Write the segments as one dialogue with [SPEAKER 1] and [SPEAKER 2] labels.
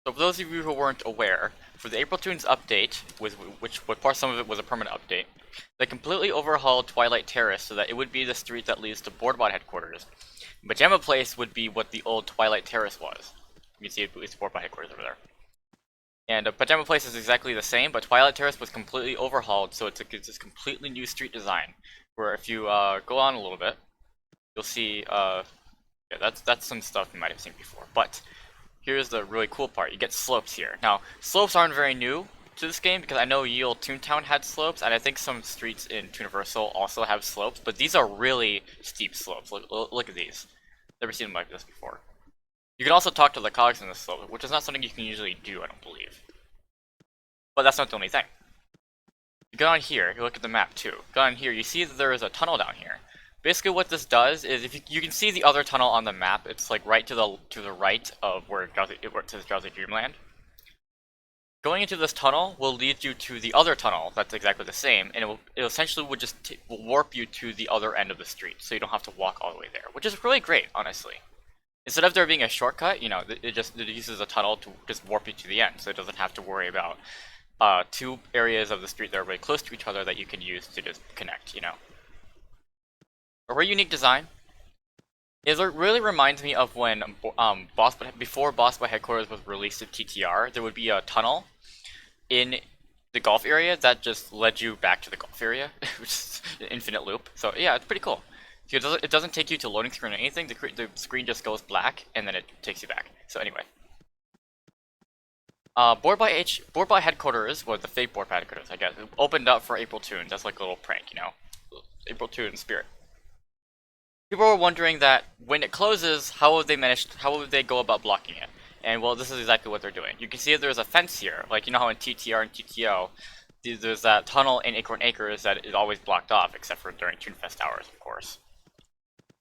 [SPEAKER 1] So for those of you who weren't aware, for the April Tunes update, which part some of it was a permanent update, they completely overhauled Twilight Terrace so that it would be the street that leads to Boardbot headquarters. Pajama Place would be what the old Twilight Terrace was. You can see it's Boardbot headquarters over there. And Pajama Place is exactly the same, but Twilight Terrace was completely overhauled, so it's this completely new street design. Where if you go on a little bit, you'll see, yeah, that's some stuff you might have seen before. But here's the really cool part. You get slopes here. Now, slopes aren't very new to this game because I know Ye Olde Toontown had slopes, and I think some streets in Tooniversal also have slopes, but these are really steep slopes. Look at these. Never seen them like this before. You can also talk to the cogs in this slope, which is not something you can usually do, I don't believe. But that's not the only thing. You go on here, you look at the map too. Go on here, you see that there is a tunnel down here. Basically what this does is, if you can see the other tunnel on the map, it's like right to the right of where it says Drowsy Dreamland. Going into this tunnel will lead you to the other tunnel that's exactly the same, and it essentially would just warp you to the other end of the street, so you don't have to walk all the way there, which is really great, honestly. Instead of there being a shortcut, you know, it uses a tunnel to just warp you to the end, so it doesn't have to worry about two areas of the street that are very close to each other that you can use to just connect, you know. A very unique design. It really reminds me of when before Boss Boy Headquarters was released to TTR, there would be a tunnel in the golf area that just led you back to the golf area, which is an infinite loop. So yeah, it's pretty cool. It doesn't take you to loading screen or anything, the screen just goes black and then it takes you back. So anyway. Boardbot Headquarters, well, the fake Boardbot Headquarters, I guess, it opened up for April Toons. That's like a little prank, you know? April Toon spirit. People were wondering that when it closes, how would they go about blocking it? And well, this is exactly what they're doing. You can see that there's a fence here, like you know how in TTR and TTO, there's that tunnel in Acorn Acres that is always blocked off, except for during Toonfest hours, of course.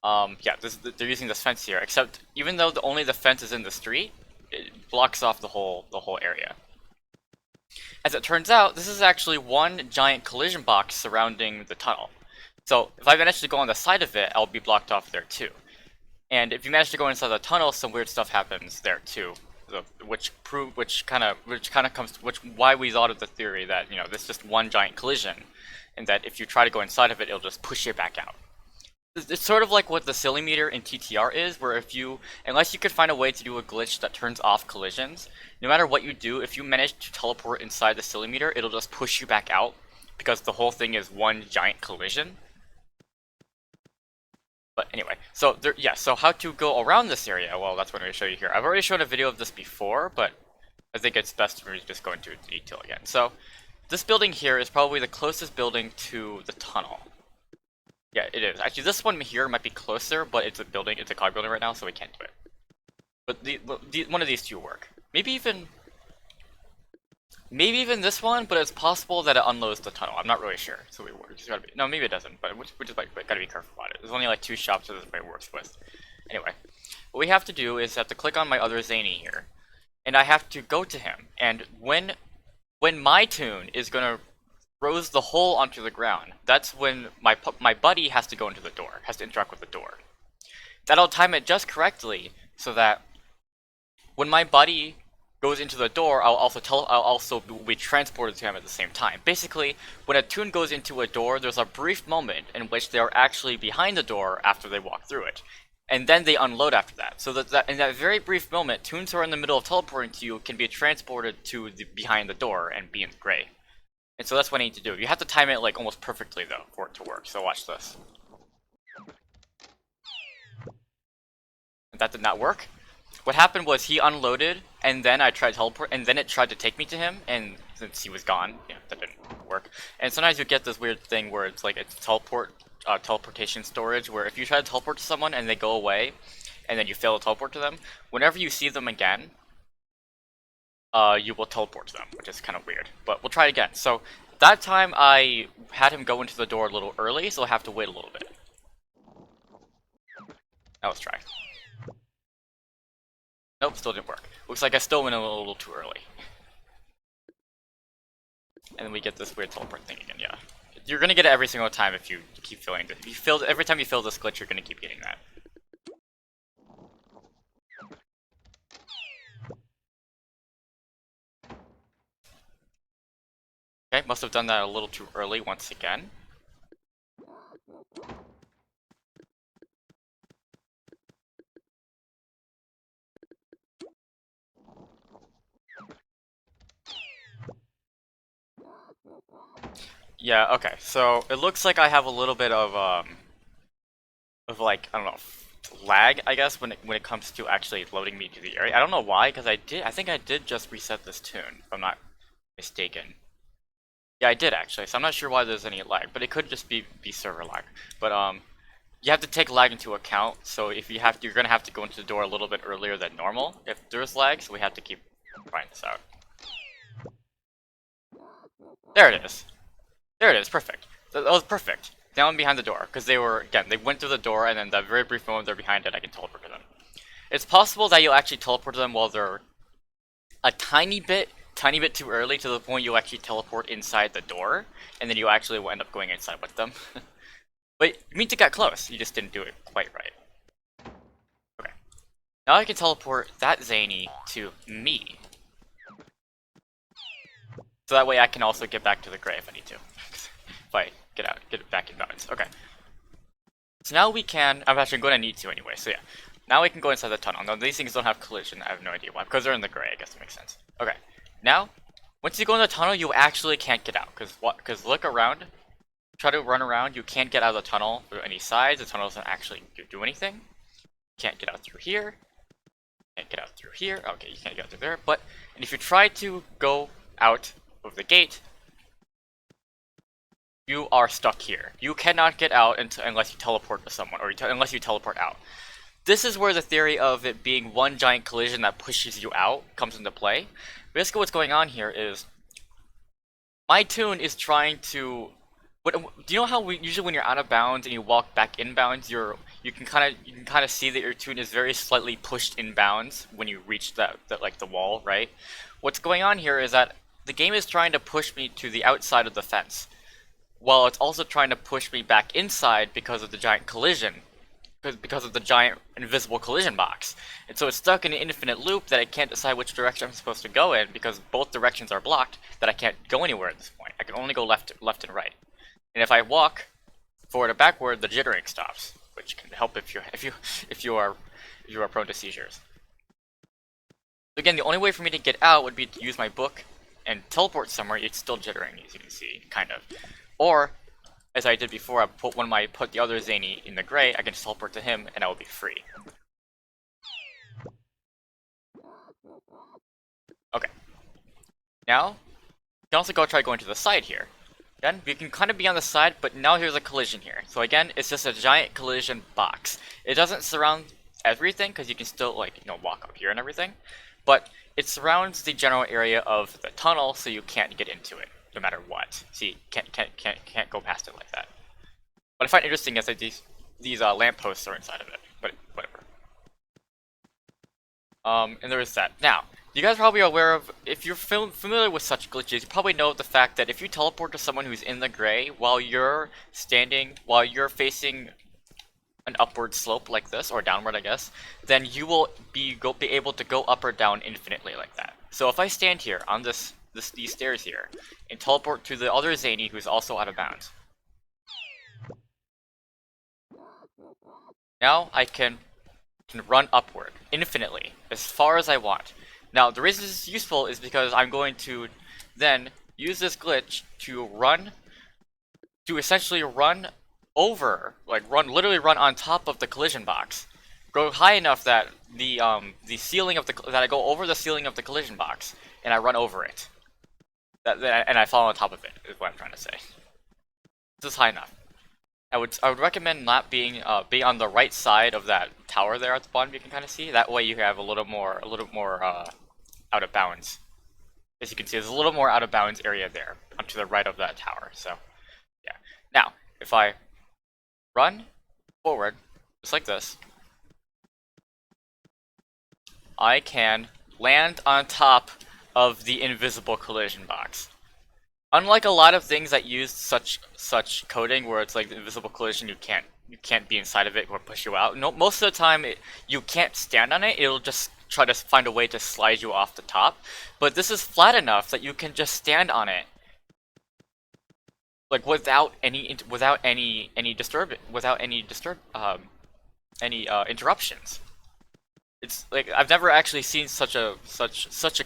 [SPEAKER 1] Yeah, they're using this fence here, except even though only the fence is in the street, it blocks off the whole area. As it turns out, this is actually one giant collision box surrounding the tunnel. So if I manage to go on the side of it, I'll be blocked off there too. And if you manage to go inside the tunnel, some weird stuff happens there too. Why we thought of the theory that, you know, this is just one giant collision, and that if you try to go inside of it, it'll just push you back out. It's sort of like what the silly meter in TTR is, where unless you could find a way to do a glitch that turns off collisions, no matter what you do, if you manage to teleport inside the silly meter, it'll just push you back out, because the whole thing is one giant collision. But anyway, so so how to go around this area, well, that's what I'm going to show you here. I've already shown a video of this before, but I think it's best for me to just go into detail again. So, this building here is probably the closest building to the tunnel. Yeah, it is. Actually, this one here might be closer, but it's a cog building right now, so we can't do it. But one of these two work. Maybe even this one, but it's possible that it unloads the tunnel. I'm not really sure, so no, maybe it doesn't, but we just gotta be careful about it. There's only like 2 shops that this works with. Anyway, what we have to do is have to click on my other Zany here, and I have to go to him. And when my toon is gonna throws the hole onto the ground, that's when my buddy has to go into the door, has to interact with the door. That'll time it just correctly so that when my buddy goes into the door, I'll also be transported to him at the same time. Basically, when a toon goes into a door, there's a brief moment in which they are actually behind the door after they walk through it, and then they unload after that. So that in that very brief moment, toons who are in the middle of teleporting to you can be transported to behind the door and be in gray. And so that's what I need to do. You have to time it like almost perfectly though for it to work. So watch this. That did not work. What happened was he unloaded, and then I tried teleport, and then it tried to take me to him, and since he was gone, yeah, that didn't work. And sometimes you get this weird thing where it's like a teleportation storage, where if you try to teleport to someone and they go away, and then you fail to teleport to them, whenever you see them again, you will teleport to them, which is kind of weird. But we'll try it again. So that time I had him go into the door a little early, so I have to wait a little bit. Now let's try. Nope, still didn't work. Looks like I still went a little too early. And then we get this weird teleport thing again, yeah. You're gonna get it every single time if you keep filling it. Every time you fill this glitch, you're gonna keep getting that. Okay, must have done that a little too early once again. Yeah, okay, so it looks like I have a little bit of like, I don't know, lag, I guess, when it comes to actually loading me to the area. I don't know why, because I think I did just reset this tune, if I'm not mistaken. Yeah, I did actually, so I'm not sure why there's any lag, but it could just be server lag. But you have to take lag into account, so if you have to, you're gonna have to go into the door a little bit earlier than normal if there's lag, so we have to keep trying this out. There it is. There it is, perfect. That was perfect. Down behind the door, because they were, again, they went through the door, and then that very brief moment they're behind it, I can teleport to them. It's possible that you'll actually teleport to them while they're a tiny bit too early to the point you'll actually teleport inside the door, and then you actually will end up going inside with them. But you mean to get close, you just didn't do it quite right. Okay. Now I can teleport that Zany to me. So that way I can also get back to the gray if I need to. If I get it back in bounds. Okay. So now we can, I'm actually going to need to anyway, so yeah. Now we can go inside the tunnel. Now these things don't have collision, I have no idea why, because they're in the gray, I guess it makes sense. Okay. Now, once you go in the tunnel, you actually can't get out, because look around, try to run around, you can't get out of the tunnel through any sides, the tunnel doesn't actually do anything. Can't get out through here, can't get out through here, okay, you can't get out through there, but, and if you try to go out of the gate, you are stuck here. You cannot get out unless you teleport to someone, or unless you teleport out. This is where the theory of it being one giant collision that pushes you out comes into play. Basically what's going on here is, my tune is trying to... do you know how usually when you're out of bounds and you walk back inbounds, you can kind of see that your tune is very slightly pushed inbounds when you reach that like the wall, right? What's going on here is that the game is trying to push me to the outside of the fence, while it's also trying to push me back inside because of the giant collision, because of the giant invisible collision box. And so it's stuck in an infinite loop that I can't decide which direction I'm supposed to go in, because both directions are blocked, that I can't go anywhere at this point. I can only go left and right. And if I walk forward or backward, the jittering stops, which can help if you are prone to seizures. So again, the only way for me to get out would be to use my book and teleport somewhere. It's still jittering, as you can see, kind of. Or, as I did before, I put the other Zany in the gray, I can just teleport to him, and I will be free. Okay. Now, you can also try going to the side here. Again, you can kind of be on the side, but now here's a collision here. So again, it's just a giant collision box. It doesn't surround everything, because you can still, like, walk up here and everything. But it surrounds the general area of the tunnel, so you can't get into it, no matter what. See, can't go past it like that. What I find interesting is that these lampposts are inside of it, but whatever. And there is that. Now, you guys are probably aware of, if you're familiar with such glitches, you probably know the fact that if you teleport to someone who's in the gray while you're facing an upward slope like this, or downward I guess, then you will be able to go up or down infinitely like that. So if I stand here on these stairs here, and teleport to the other Zany who's also out of bounds, now I can run upward infinitely, as far as I want. Now, the reason this is useful is because I'm going to then use this glitch to essentially run over, like literally run on top of the collision box. Go high enough that the ceiling of that I go over the ceiling of the collision box, and I run over it. And I fall on top of it, is what I'm trying to say. This is high enough. I would recommend not being on the right side of that tower there at the bottom. You can kind of see that way you have a little more out of bounds. As you can see, there's a little more out of bounds area there, to the right of that tower. So yeah. Now, if I run forward just like this, I can land on top of the invisible collision box. Unlike a lot of things that use such coding where it's like the invisible collision, you can't be inside of it or push you out. No, most of the time you can't stand on it. It'll just try to find a way to slide you off the top. But this is flat enough that you can just stand on it like without any interruptions. It's like I've never actually seen such a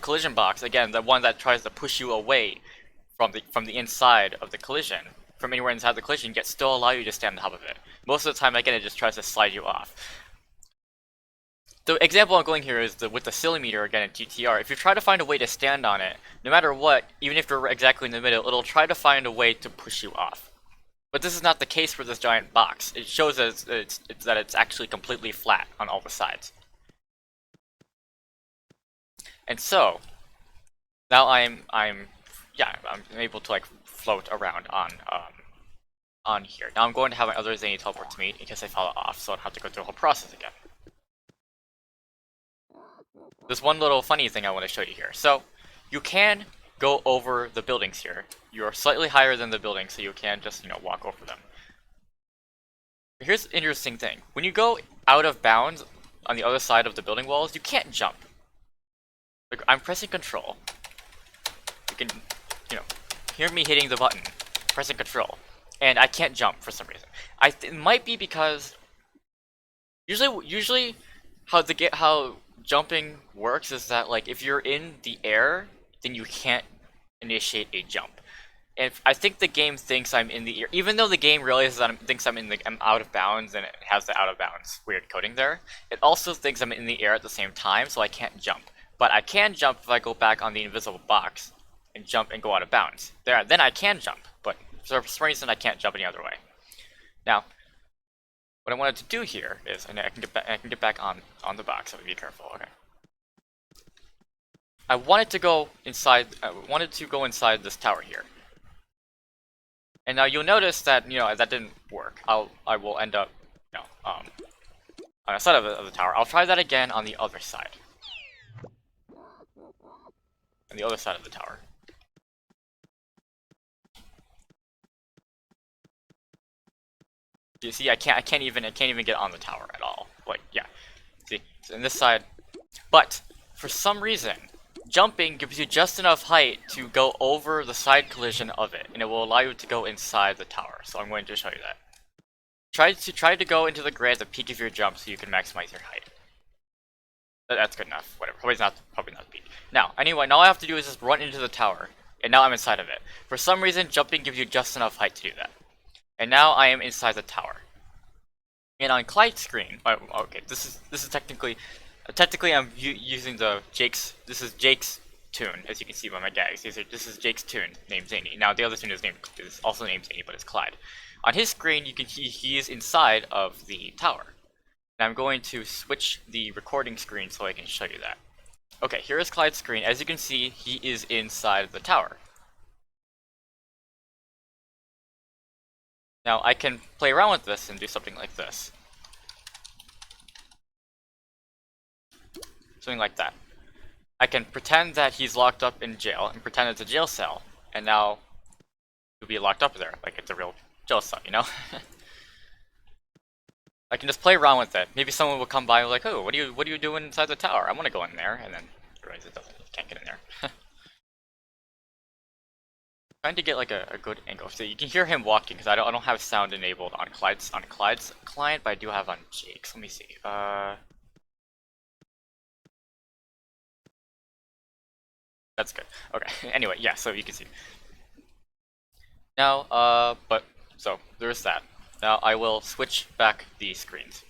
[SPEAKER 1] collision box. Again, the one that tries to push you away from the inside of the collision, from anywhere inside the collision, yet still allow you to stand on top of it. Most of the time, again, it just tries to slide you off. The example I'm going here is with the centimeter again in TTR. If you try to find a way to stand on it, no matter what, even if you're exactly in the middle, it'll try to find a way to push you off. But this is not the case for this giant box. It shows that it's actually completely flat on all the sides. And so now I'm able to like float around on here. Now I'm going to have my other zany teleport to me in case I fall off, so I don't have to go through the whole process again. There's one little funny thing I want to show you here. So you can go over the buildings here. You're slightly higher than the building, so you can just walk over them. Here's an interesting thing. When you go out of bounds on the other side of the building walls, you can't jump. Like, I'm pressing control. You can, hear me hitting the button, pressing control, and I can't jump for some reason. It might be because usually how jumping works is that like if you're in the air, then you can't initiate a jump. And I think the game thinks I'm in the air, even though the game realizes that thinks I'm out of bounds, and it has the out of bounds weird coding there. It also thinks I'm in the air at the same time, so I can't jump. But I can jump if I go back on the invisible box and jump and go out of bounds. Then I can jump, but for some reason I can't jump any other way. Now, what I wanted to do here is, and I can get back on the box, so be careful. Okay. I wanted to go inside this tower here. And now you'll notice that that didn't work. I will end up on the side of the tower. I'll try that again on the other side. On the other side of the tower. You see, I can't even get on the tower at all. Like, yeah. See, so in this side, but for some reason, jumping gives you just enough height to go over the side collision of it, and it will allow you to go inside the tower. So I'm going to show you that. Try to go into the grid at the peak of your jump so you can maximize your height. That's good enough. Whatever. Probably not the peak. Now, anyway, all I have to do is just run into the tower, and now I'm inside of it. For some reason, jumping gives you just enough height to do that. And now I am inside the tower. And on Clyde's screen, okay, this is technically I'm using Jake's tune, as you can see by my gags. This is Jake's tune named Zany. Now the other tune is also named Zany, but it's Clyde. On his screen, you can see he is inside of the tower. And I'm going to switch the recording screen so I can show you that. Okay, here is Clyde's screen. As you can see, he is inside the tower. Now I can play around with this and do something like this. Something like that. I can pretend that he's locked up in jail and pretend it's a jail cell, and now he'll be locked up there, like it's a real jail cell, I can just play around with it. Maybe someone will come by and be like, oh, what are you doing inside the tower? I want to go in there, and then realize you can't get in there. Trying to get like a good angle. So you can hear him walking because I don't have sound enabled on Clyde's client, but I do have on Jake's. Let me see. That's good. Okay. Anyway, yeah. So you can see. Now, so there's that. Now I will switch back the screens.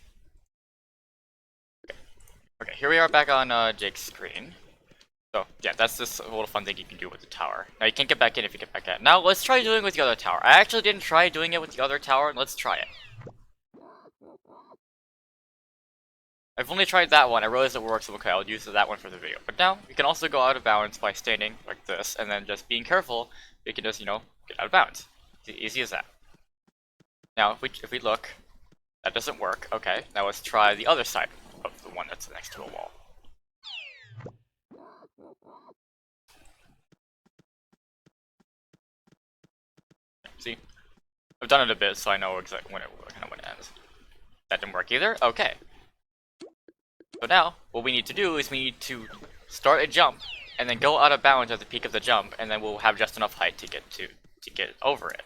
[SPEAKER 1] Okay. Here we are back on Jake's screen. So, yeah, that's this little fun thing you can do with the tower. Now, you can't get back in if you get back out. Now, let's try doing it with the other tower. I actually didn't try doing it with the other tower, and let's try it. I've only tried that one. I realized it works. Okay, I'll use that one for the video. But now, you can also go out of bounds by standing like this, and then just being careful, you can just, get out of bounds. It's easy as that. Now, if we look, that doesn't work. Okay, now let's try the other side of the one that's next to a wall. See? I've done it a bit, so I know exactly when it ends. That didn't work either? Okay. So now, what we need to do is we need to start a jump, and then go out of bounds at the peak of the jump, and then we'll have just enough height to get over it.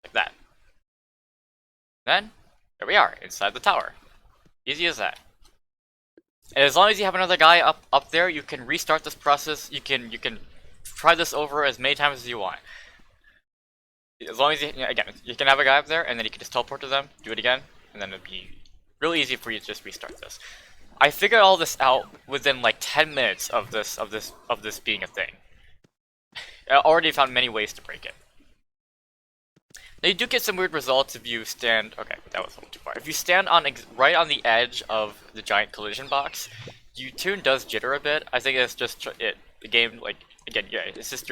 [SPEAKER 1] like that. Then, there we are, inside the tower. Easy as that. And as long as you have another guy up there, you can restart this process. You can try this over as many times as you want. As long as again, you can have a guy up there, and then you can just teleport to them, do it again, and then it'd be really easy for you to just restart this. I figured all this out within like 10 minutes of this being a thing. I already found many ways to break it. Now you do get some weird results if you stand. Okay, that was a little too far. If you stand on right on the edge of the giant collision box, tune does jitter a bit. I think it's just the game, like, again, yeah, it's just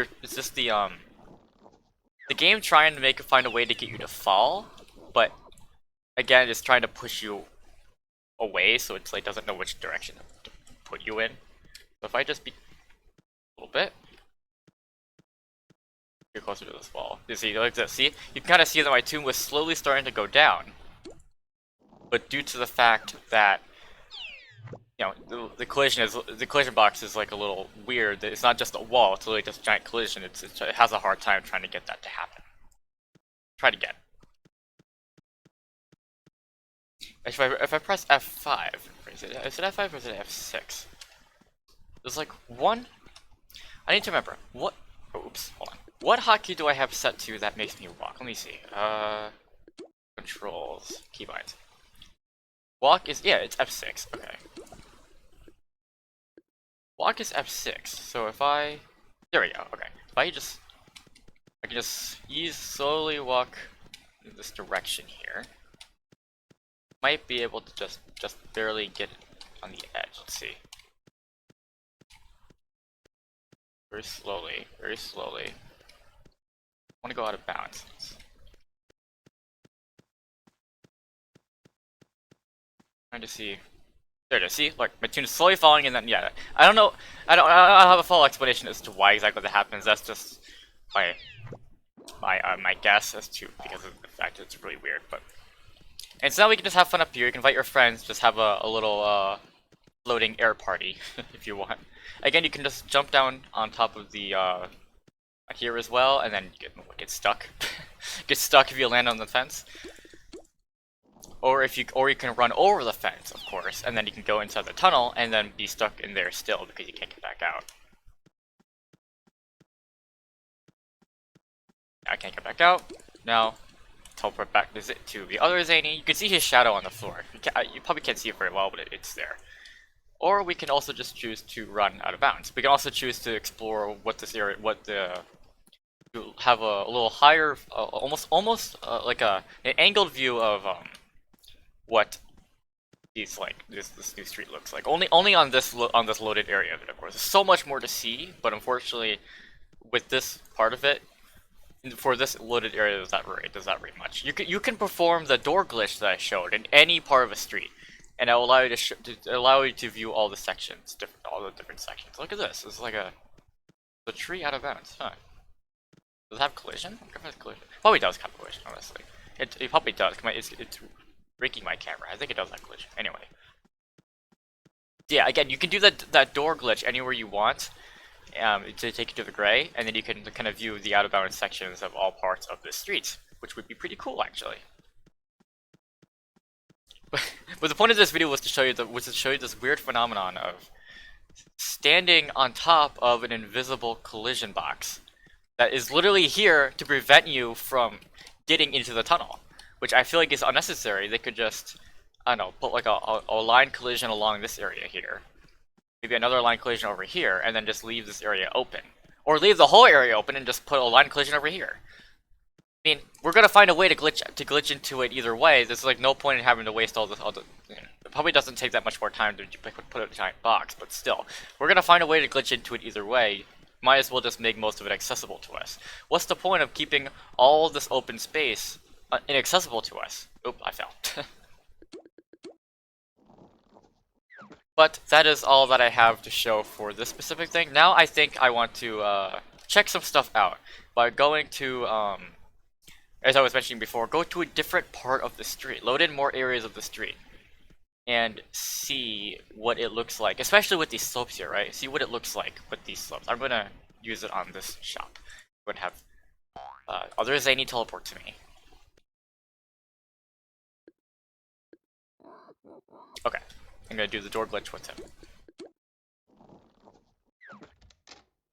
[SPEAKER 1] the game trying to find a way to get you to fall, but again, it's trying to push you away, so it's like doesn't know which direction to put you in. So if I just be a little bit, get closer to this wall. You see, like this. See, you can kind of see that my tune was slowly starting to go down, but due to the fact that the collision box is like a little weird. It's not just a wall; it's really just a giant collision. It has a hard time trying to get that to happen. Try it again. If I press F5, is it F5 or is it F6? There's like one. I need to remember what. Oh, oops, hold on. What hotkey do I have set to that makes me walk? Let me see. Controls, keybinds. Walk is it's F6. Okay. Walk is F6. So if there we go. Okay. If I can just slowly walk in this direction here. Might be able to just barely get on the edge. Let's see. Very slowly, very slowly. I want to go out of bounds. Trying to see. There it is. See, look, my tune is slowly falling, and then I don't know. I don't have a full explanation as to why exactly that happens. That's just my guess as to because of the fact that it's really weird. But and so now we can just have fun up here. You can invite your friends, just have a little floating air party if you want. Again, you can just jump down on top of the here as well, and then get stuck. Get stuck if you land on the fence. Or you can run over the fence, of course, and then you can go inside the tunnel and then be stuck in there still because you can't get back out. I can't get back out. Now, teleport back to the other Zany. You can see his shadow on the floor. You probably can't see it very well, but it's there. Or we can also just choose to run out of bounds. We can also choose to explore to have a little higher, almost like an angled view of what this new street looks like. Only on this loaded area of it, of course. There's so much more to see, but unfortunately, with this part of it, for this loaded area, does not very much. You can perform the door glitch that I showed in any part of a street, and it will allow you to view all the sections, all the different sections. Look at this. It's like a tree out of bounds. Huh? Does it have collision? I wonder if it has collision. Probably does have collision, honestly. It probably does. It's breaking my camera. I think it does have collision. Anyway. Yeah, again, you can do that door glitch anywhere you want to take you to the gray, and then you can kind of view the out-of-bounds sections of all parts of the street, which would be pretty cool, actually. But the point of this video was to show you this weird phenomenon of standing on top of an invisible collision box that is literally here to prevent you from getting into the tunnel, which I feel like is unnecessary. They could just, I don't know, put like a line collision along this area here, maybe another line collision over here, and then just leave this area open. Or leave the whole area open and just put a line collision over here. I mean, we're gonna find a way to glitch into it either way. There's like no point in having to waste all the it probably doesn't take that much more time to put a giant box, but still, we're gonna find a way to glitch into it either way. Might as well just make most of it accessible to us. What's the point of keeping all this open space inaccessible to us? Oop, I fell. But that is all that I have to show for this specific thing. Now I think I want to check some stuff out by going to, as I was mentioning before, go to a different part of the street, load in more areas of the street, and see what it looks like, especially with these slopes here, right? See what it looks like with these slopes. I'm gonna use it on this shop. I'm gonna have other Zany teleport to me. Okay, I'm gonna do the door glitch with him.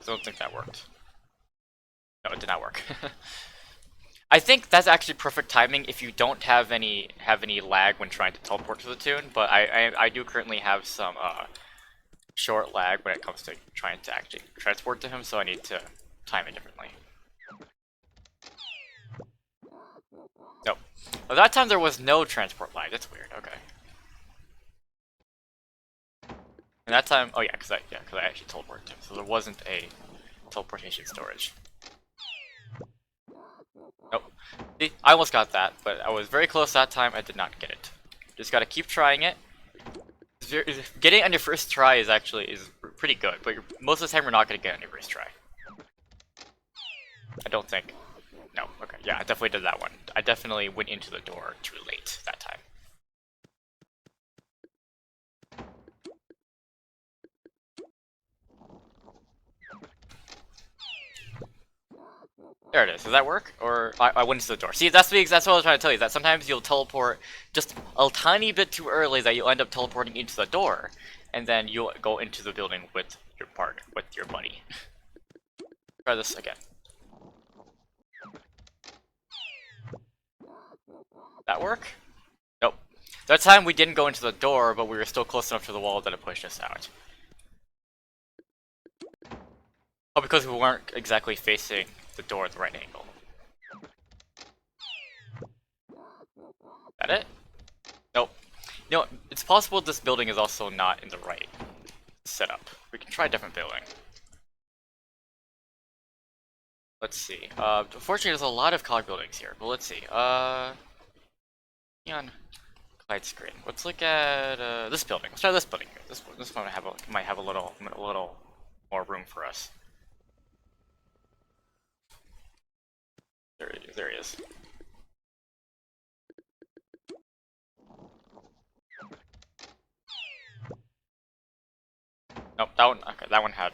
[SPEAKER 1] I don't think that worked. No, it did not work. I think that's actually perfect timing if you don't have any lag when trying to teleport to the tune, but I do currently have some short lag when it comes to trying to actually transport to him, so I need to time it differently. Nope. Well, that time there was no transport lag. That's weird. Okay. And that time, oh yeah, because I actually teleported him, so there wasn't a teleportation storage. Nope. See, I almost got that, but I was very close that time. I did not get it. Just gotta keep trying it. Getting it on your first try is pretty good, but most of the time you're not gonna get it on your first try. I don't think. No. Okay. Yeah, I definitely did that one. I definitely went into the door too late that time. There it is. Does that work? Or I went into the door. See, that's what I was trying to tell you. That sometimes you'll teleport just a tiny bit too early that you'll end up teleporting into the door, and then you'll go into the building with your partner, with your buddy. Try this again. That work? Nope. That time we didn't go into the door, but we were still close enough to the wall that it pushed us out. Oh, because we weren't exactly facing the door at the right angle. That it? Nope. You know, it's possible this building is also not in the right setup. We can try a different building. Let's see. Unfortunately, there's a lot of college buildings here, but let's see. On Clyde screen. Let's look at this building. Let's try this building here. This one might have a little more room for us. There he is. Nope, that one. Okay, that one had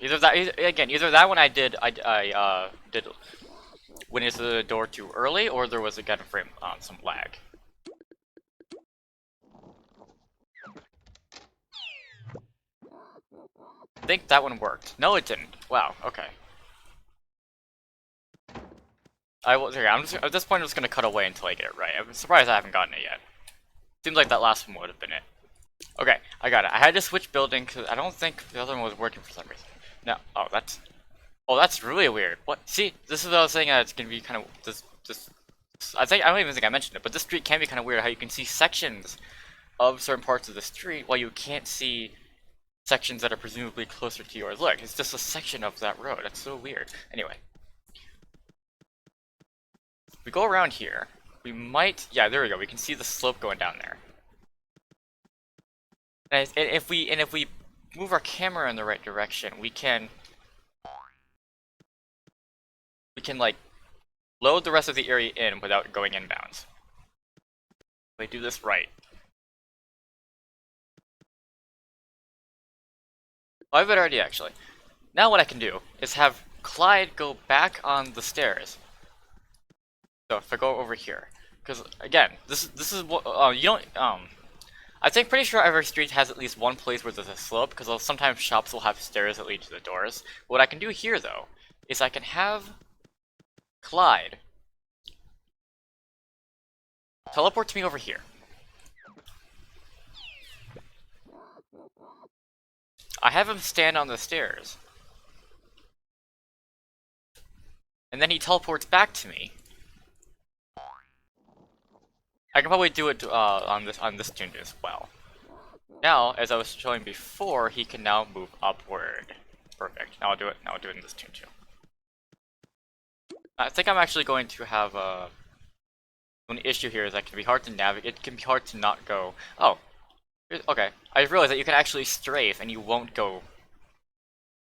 [SPEAKER 1] either that one I did went into the door too early, or there was again frame some lag. I think that one worked. No, it didn't. Wow. Okay. At this point, I'm just gonna cut away until I get it right. I'm surprised I haven't gotten it yet. Seems like that last one would have been it. Okay, I got it. I had to switch building because I don't think the other one was working for some reason. No. Oh, that's really weird. What? See, this is what I was saying. It's gonna be kind of this. I don't even think I mentioned it, but this street can be kind of weird. How you can see sections of certain parts of the street while you can't see sections that are presumably closer to yours. Look, it's just a section of that road. That's so weird. Anyway, if we go around here, we might. Yeah, there we go. We can see the slope going down there. And if we move our camera in the right direction, we can like load the rest of the area in without going inbounds. We do this right. I have a better idea actually. Now what I can do is have Clyde go back on the stairs. So if I go over here, because again, this is what you don't I think pretty sure every street has at least one place where there's a slope, because sometimes shops will have stairs that lead to the doors. What I can do here though is I can have Clyde teleport to me over here. I have him stand on the stairs. And then he teleports back to me. I can probably do it on this tune as well. Now, as I was showing before, he can now move upward. Perfect. Now I'll do it in this tune too. I think I'm actually going to have the only issue here is that it can be hard to navigate. It can be hard to not go. Oh, okay. I realized that you can actually strafe and you won't go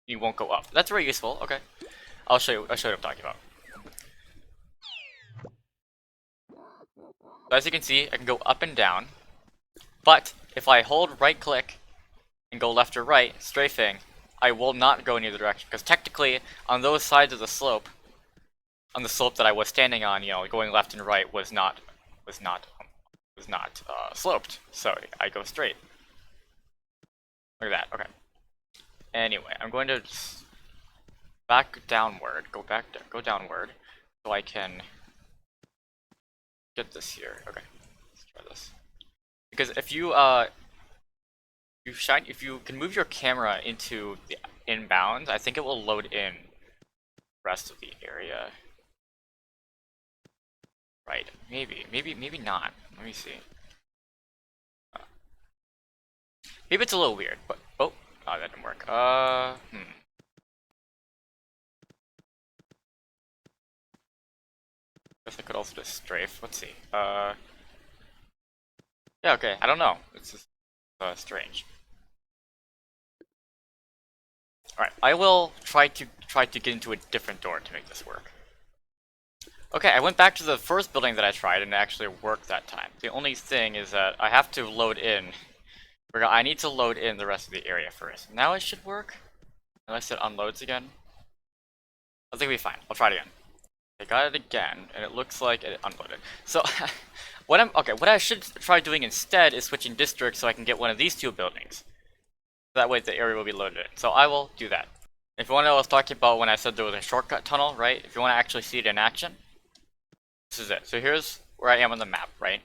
[SPEAKER 1] up. That's very useful. Okay, I'll show you what I'm talking about. So as you can see, I can go up and down, but if I hold right click and go left or right, strafing, I will not go in either direction, because technically on those sides of the slope, on the slope that I was standing on, you know, going left and right was not is not sloped, so I go straight. Look at that. Okay. Anyway, I'm going to back downward. Go downward, so I can get this here. Okay, let's try this. Because if if you can move your camera into the inbound, I think it will load in the rest of the area. Right? Maybe not. Let me see. Maybe it's a little weird, but oh, that didn't work. Guess I could also just strafe. Let's see. Yeah, okay. I don't know. It's just strange. All right, I will try to get into a different door to make this work. Okay, I went back to the first building that I tried and it actually worked that time. The only thing is that I have to load in. I need to load in the rest of the area first. Now it should work, unless it unloads again. I think we'll be fine. I'll try it again. I got it again, and it looks like it unloaded. So, what I should try doing instead is switching districts so I can get one of these two buildings. That way the area will be loaded in. So I will do that. If you want to know what I was talking about when I said there was a shortcut tunnel, right? If you want to actually see it in action, this is it. So here's where I am on the map, right?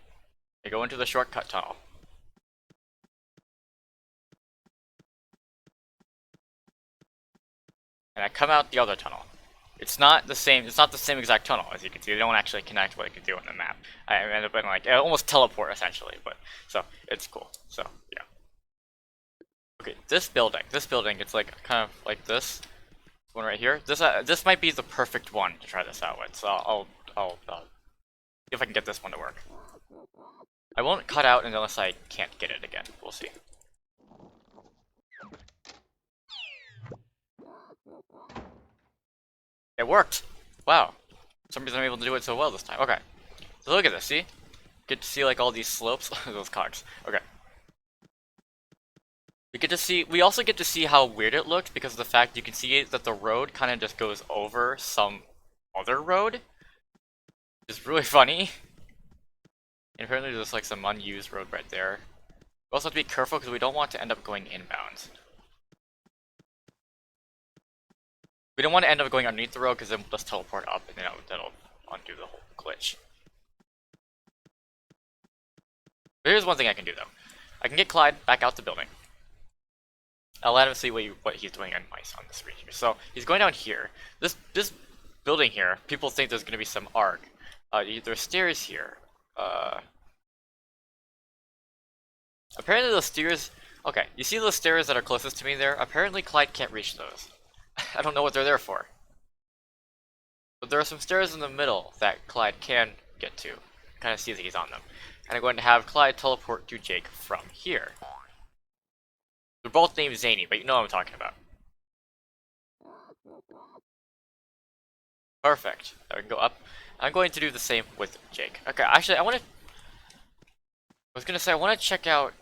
[SPEAKER 1] I go into the shortcut tunnel. And I come out the other tunnel. It's not the same exact tunnel, as you can see. They don't actually connect what I can do on the map. I end up in like almost teleport essentially, but so it's cool. So yeah. Okay, this building, it's like kind of like this one right here. This might be the perfect one to try this out with. So I'll see if I can get this one to work. I won't cut out unless I can't get it again. We'll see. It worked! Wow. For some reason I'm able to do it so well this time. Okay. So look at this, see? Get to see like all these slopes. Those cogs. Okay. We also get to see how weird it looked because of the fact you can see that the road kind of just goes over some other road. It's really funny. And apparently there's like some unused road right there. We also have to be careful because we don't want to end up going inbound. We don't want to end up going underneath the road because then we'll just teleport up and then that'll undo the whole glitch. But here's one thing I can do though. I can get Clyde back out the building. I'll let him see what he's doing on the screen here. So he's going down here. This building here, people think there's going to be some arc. There's stairs here. Apparently those stairs. Okay, you see those stairs that are closest to me there? Apparently Clyde can't reach those. I don't know what they're there for. But there are some stairs in the middle that Clyde can get to. Kind of see that he's on them. And I'm going to have Clyde teleport to Jake from here. They're both named Zany, but you know what I'm talking about. Perfect. Now we can go up. I'm going to do the same with Jake. Okay, actually, I was gonna say I want to check out.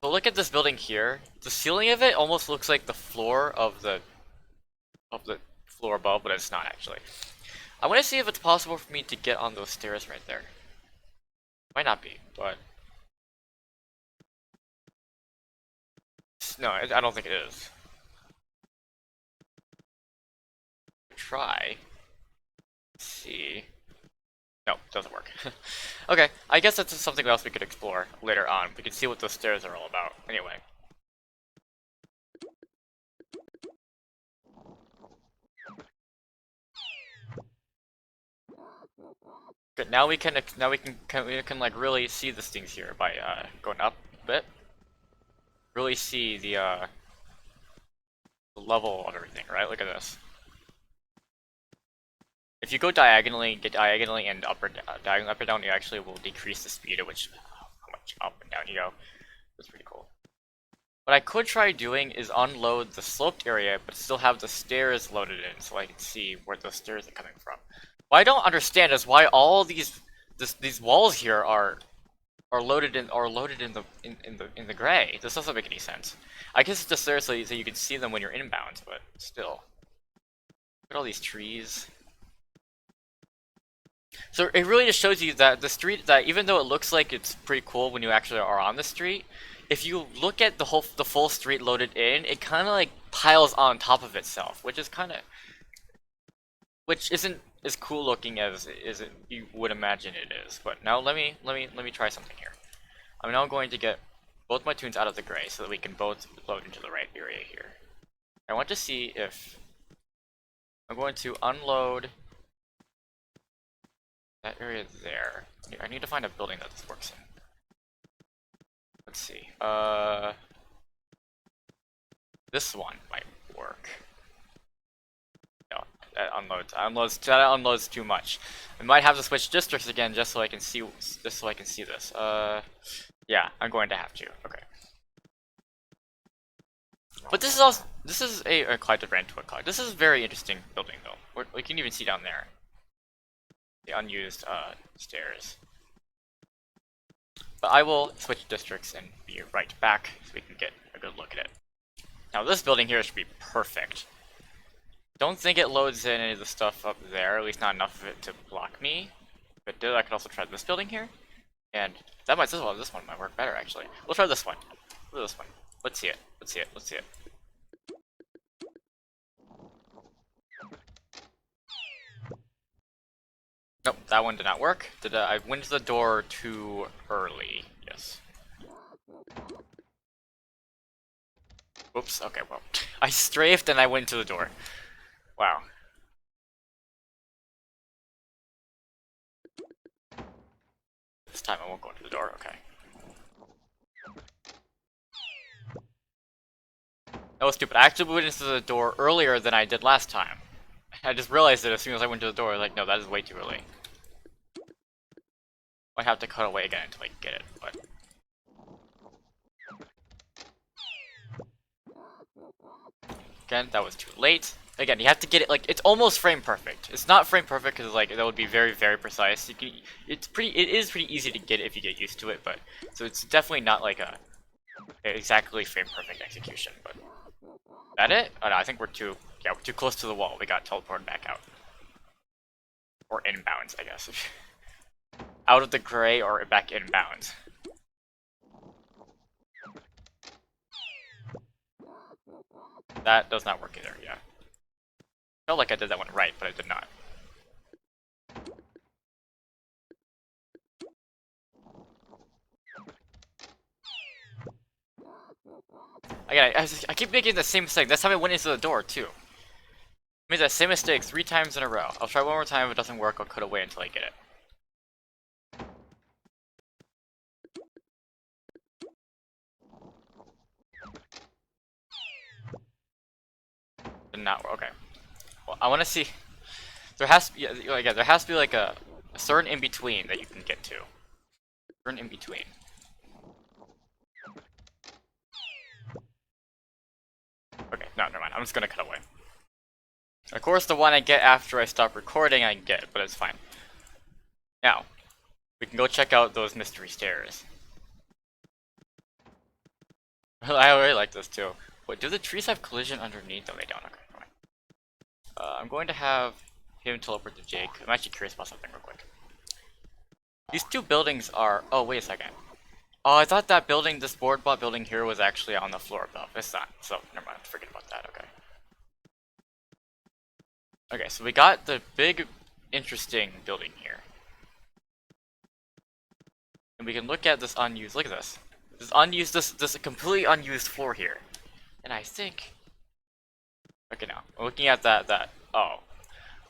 [SPEAKER 1] So look at this building here. The ceiling of it almost looks like the floor of the floor above, but it's not actually. I want to see if it's possible for me to get on those stairs right there. Might not be, but no, I don't think it is. Try. Let's see. No, it doesn't work. Okay, I guess that's something else we could explore later on. We can see what those stairs are all about. Anyway. Good. Now we can like really see these things here by going up a bit. Really see the level of everything, right? Look at this. If you go diagonally, get diagonally and diagonally up or down, you actually will decrease the speed at which how much up and down you go. That's pretty cool. What I could try doing is unload the sloped area, but still have the stairs loaded in, so I can see where those stairs are coming from. What I don't understand is why all these walls here are loaded in the gray. This doesn't make any sense. I guess it's just there so you can see them when you're inbound, but still. Look at all these trees. So it really just shows you that the street, that even though it looks like it's pretty cool when you actually are on the street, if you look at the full street loaded in, it kind of like piles on top of itself, which isn't as cool looking as you would imagine it is. But now let me try something here. I'm now going to get both my tunes out of the gray so that we can both load into the right area here. I want to see if I'm going to unload that area there. I need to find a building that this works in. Let's see. This one might work. No, that unloads too much. I might have to switch districts again just so I can see this. Yeah, I'm going to have to. Okay. But this is a Clyde ran to a Clyde. This is a very interesting building though. We can even see down there the unused stairs. But I will switch districts and be right back so we can get a good look at it. Now this building here should be perfect. Don't think it loads in any of the stuff up there, at least not enough of it to block me. If it did, I could also try this building here. And that might, this one might work better actually. We'll try this one. This one. Let's see it. Let's see it. Let's see it. Nope, that one did not work. I went to the door too early. Yes. Oops, okay, well. I strafed and I went to the door. Wow. This time I won't go into the door, okay. That was stupid. I actually went into the door earlier than I did last time. I just realized it as soon as I went to the door, like, no, that is way too early. Might have to cut away again until I get it, but... Again, that was too late. Again, you have to get it, like, it's almost frame perfect. It's not frame perfect because, like, that would be very, very precise. It is pretty easy to get if you get used to it, but... So it's definitely not, like, a exactly frame perfect execution, but... That it? Oh no, I think we're too close to the wall. We got teleported back out. Or inbounds, I guess. Out of the gray or back inbounds. That does not work either, yeah. Felt like I did that one right, but I did not. Again, I keep making the same mistake. That's how I went into the door, too. I made that same mistake 3 times in a row. I'll try one more time. If it doesn't work, I'll cut away until I get it. Did not work. Okay. Well, I want to see. There has to be, yeah, there has to be like a certain in between that you can get to. Certain in between. Okay, no, never mind. I'm just gonna cut away. Of course, the one I get after I stop recording, I get, but it's fine. Now, we can go check out those mystery stairs. I really like this too. Wait, do the trees have collision underneath? No, they don't. Okay, fine. I'm going to have him teleport to Jake. I'm actually curious about something real quick. These two buildings are... Oh, wait a second. Oh, I thought that building, this board bot building here, was actually on the floor above. It's not, so never mind. Forget about that. Okay. Okay, so we got the big, interesting building here. And we can look at this unused... Look at this. This unused, this completely unused floor here. And I think... Okay, now, I'm looking at that, oh.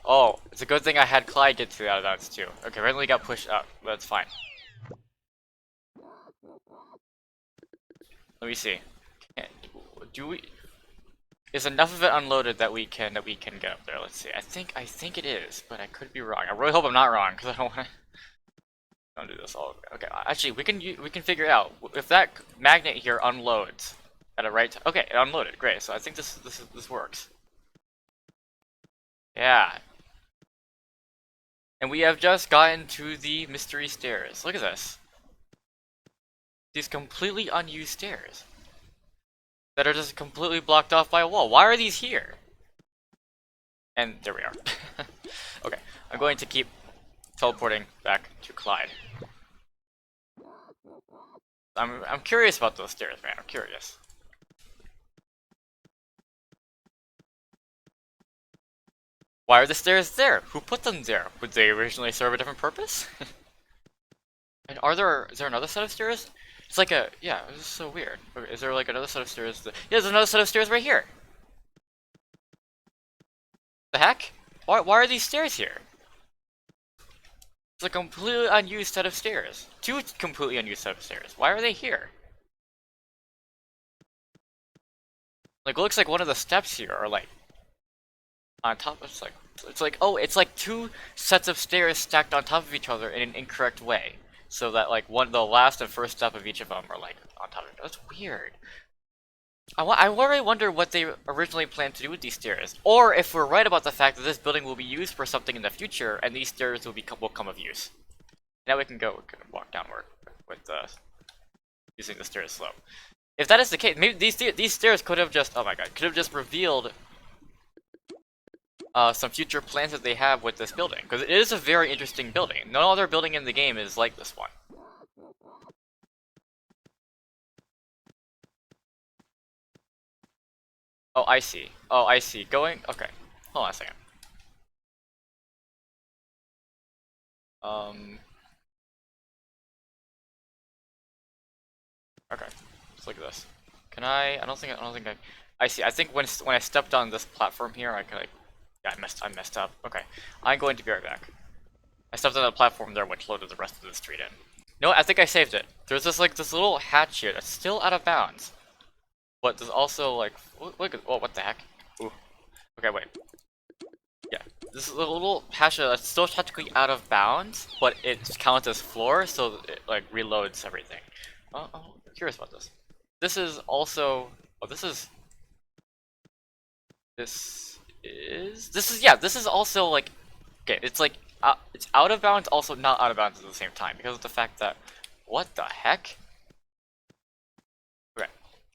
[SPEAKER 1] Oh, it's a good thing I had Clyde get to that too. Okay, randomly got pushed up, but that's fine. Let me see. Do we... Is enough of it unloaded that we can get up there? Let's see. I think it is, but I could be wrong. I really hope I'm not wrong, because I don't want to... Don't do this all. Okay, actually, we can figure it out. If that magnet here unloads at a right time... Okay, it unloaded. Great. So I think this works. Yeah. And we have just gotten to the mystery stairs. Look at this. These completely unused stairs that are just completely blocked off by a wall. Why are these here? And there we are. Okay, I'm going to keep teleporting back to Clyde. I'm curious about those stairs, man. I'm curious. Why are the stairs there? Who put them there? Would they originally serve a different purpose? And is there another set of stairs? It's like yeah, this is so weird. Okay, is there like another set of stairs? Yeah, there's another set of stairs right here. The heck? Why are these stairs here? It's a completely unused set of stairs. Two completely unused set of stairs. Why are they here? Like, it looks like one of the steps here are like on top. Oh, it's like two sets of stairs stacked on top of each other in an incorrect way, so that like the last and first step of each of them are like on top of it. That's weird. I really wonder what they originally planned to do with these stairs, or if we're right about the fact that this building will be used for something in the future, and these stairs will come of use. Now we can walk downward with using the stairs slope. If that is the case, maybe these stairs could have just could have just revealed some future plans that they have with this building, because it is a very interesting building. No other building in the game is like this one. Oh, I see. Oh, I see. Okay. Hold on a second. Okay. Let's look at this. Can I don't think I see. I think when I stepped on this platform here, I could yeah, I messed up. Okay. I'm going to be right back. I stepped on the platform there, which loaded the rest of the street in. No, I think I saved it. There's this little hatch here that's still out of bounds. But there's also like, look at, oh, what the heck? Ooh. Okay, wait. Yeah, this is a little hatch that's still technically out of bounds, but it counts as floor, so it like reloads everything. Oh, I'm curious about this. This is also, yeah, this is also like, okay, it's like, it's out of bounds, also not out of bounds at the same time, because of the fact that, what the heck? Okay,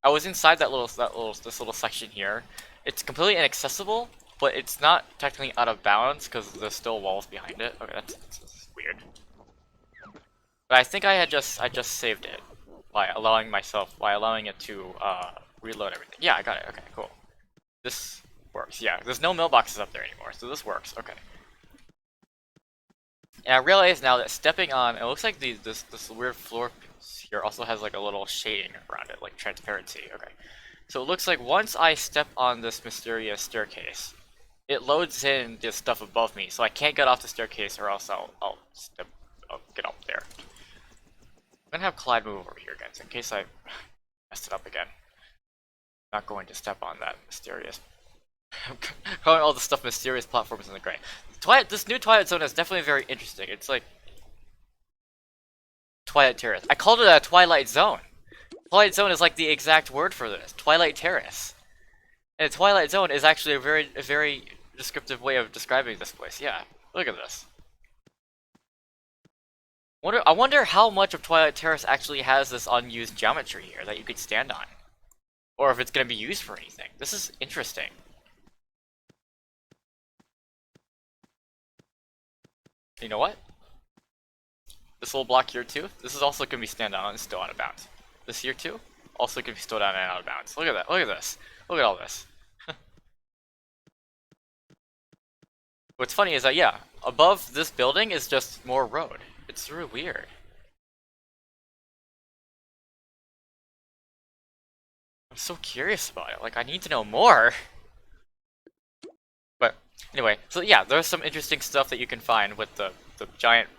[SPEAKER 1] I was inside this little section here. It's completely inaccessible, but it's not technically out of bounds because there's still walls behind it. Okay, that's weird. But I think I just saved it by allowing it to reload everything. Yeah, I got it. Okay, cool. This works. Yeah, there's no mailboxes up there anymore, so this works. Okay. And I realize now that stepping on, it looks like this weird floor here also has like a little shading around it, like transparency. Okay. So it looks like once I step on this mysterious staircase, it loads in this stuff above me, so I can't get off the staircase or else I'll get up there. I'm gonna have Clyde move over here, guys, in case I messed it up again. I'm not going to step on that mysterious calling all the stuff mysterious platforms in the gray. This new Twilight Zone is definitely very interesting. It's like Twilight Terrace. I called it a Twilight Zone. Twilight Zone is like the exact word for this. Twilight Terrace. And Twilight Zone is actually a very descriptive way of describing this place. Yeah, look at this. I wonder how much of Twilight Terrace actually has this unused geometry here that you could stand on. Or if it's going to be used for anything. This is interesting. You know what? This little block here too, this is also going to be stand on and still out of bounds. This here too, also can be still down and out of bounds. Look at that, look at this. Look at all this. What's funny is that, yeah, above this building is just more road. It's really weird. I'm so curious about it, like I need to know more. But anyway, so yeah, there's some interesting stuff that you can find with the giant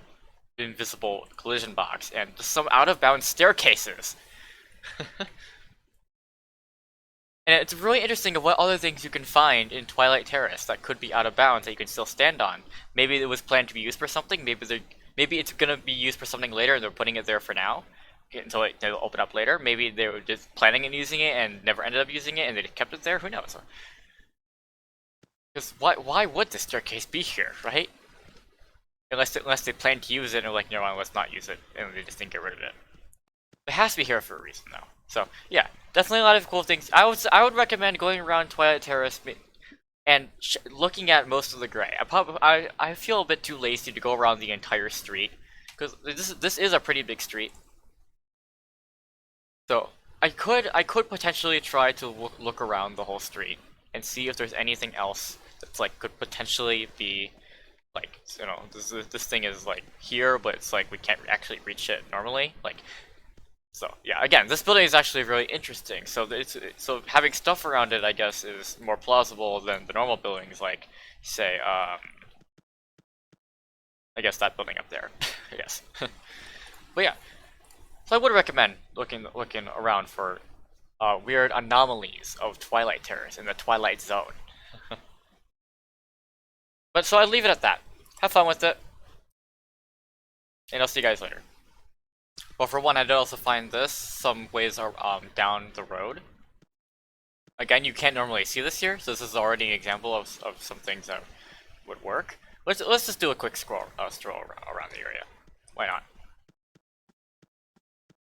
[SPEAKER 1] invisible collision box and just some out of bounds staircases. And it's really interesting of what other things you can find in Twilight Terrace that could be out of bounds that you can still stand on. Maybe it was planned to be used for something, maybe it's gonna be used for something later and they're putting it there for now. Until they'll open up later. Maybe they were just planning on using it and never ended up using it and they just kept it there, who knows? Because why would the staircase be here, right? Unless they plan to use it and they're like, no, let's not use it, and they just didn't get rid of it. It has to be here for a reason, though. So yeah, definitely a lot of cool things. I would recommend going around Twilight Terrace And looking at most of the gray, I feel a bit too lazy to go around the entire street because this is a pretty big street. So I could potentially try to look around the whole street and see if there's anything else that's like could potentially be like, you know, this thing is like here, but it's like we can't actually reach it normally. Like, so yeah, again, this building is actually really interesting. So so having stuff around it, I guess, is more plausible than the normal buildings. Like, say, I guess that building up there. I guess. But yeah, so I would recommend looking around for weird anomalies of Twilight Terrace in the Twilight Zone. But so I leave it at that. Have fun with it, and I'll see you guys later. Well, for one, I did also find this some ways are down the road. Again, you can't normally see this here, so this is already an example of some things that would work. Let's just do a quick stroll around the area. Why not?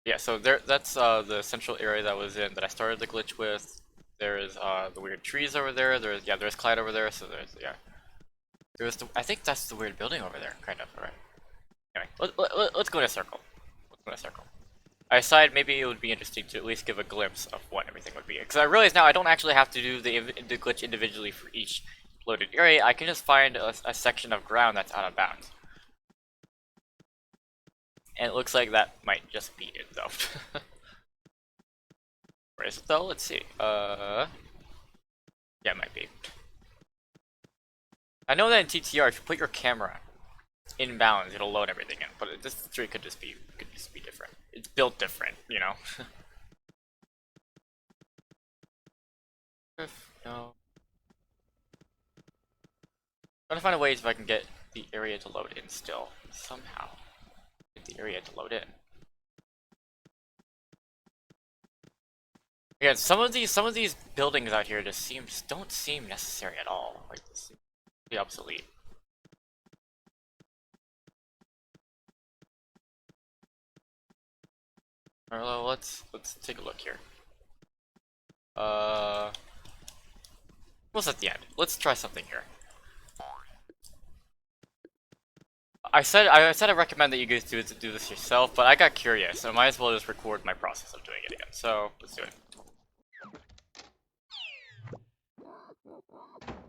[SPEAKER 1] Yeah, so that's the central area that was in that I started the glitch with. There's the weird trees over there. There's Clyde over there. So I think that's the weird building over there, kind of. All right. Anyway, let's go in a circle. Let's go in a circle. I decided maybe it would be interesting to at least give a glimpse of what everything would be. Because I realize now I don't actually have to do the glitch individually for each loaded area. I can just find a section of ground that's out of bounds. And it looks like that might just be it, though. Where is it, though? Let's see. Yeah, it might be. I know that in TTR, if you put your camera inbounds, it'll load everything in. But this tree could just be different. It's built different, you know. No. I'm trying to find a way if I can get the area to load in still somehow. Get the area to load in. Again, some of these buildings out here just don't seem necessary at all. Like, they seem to be obsolete. Alright, let's take a look here. What's at the end? Let's try something here. I said I recommend that you guys do this yourself, but I got curious, so I might as well just record my process of doing it again. So let's do it.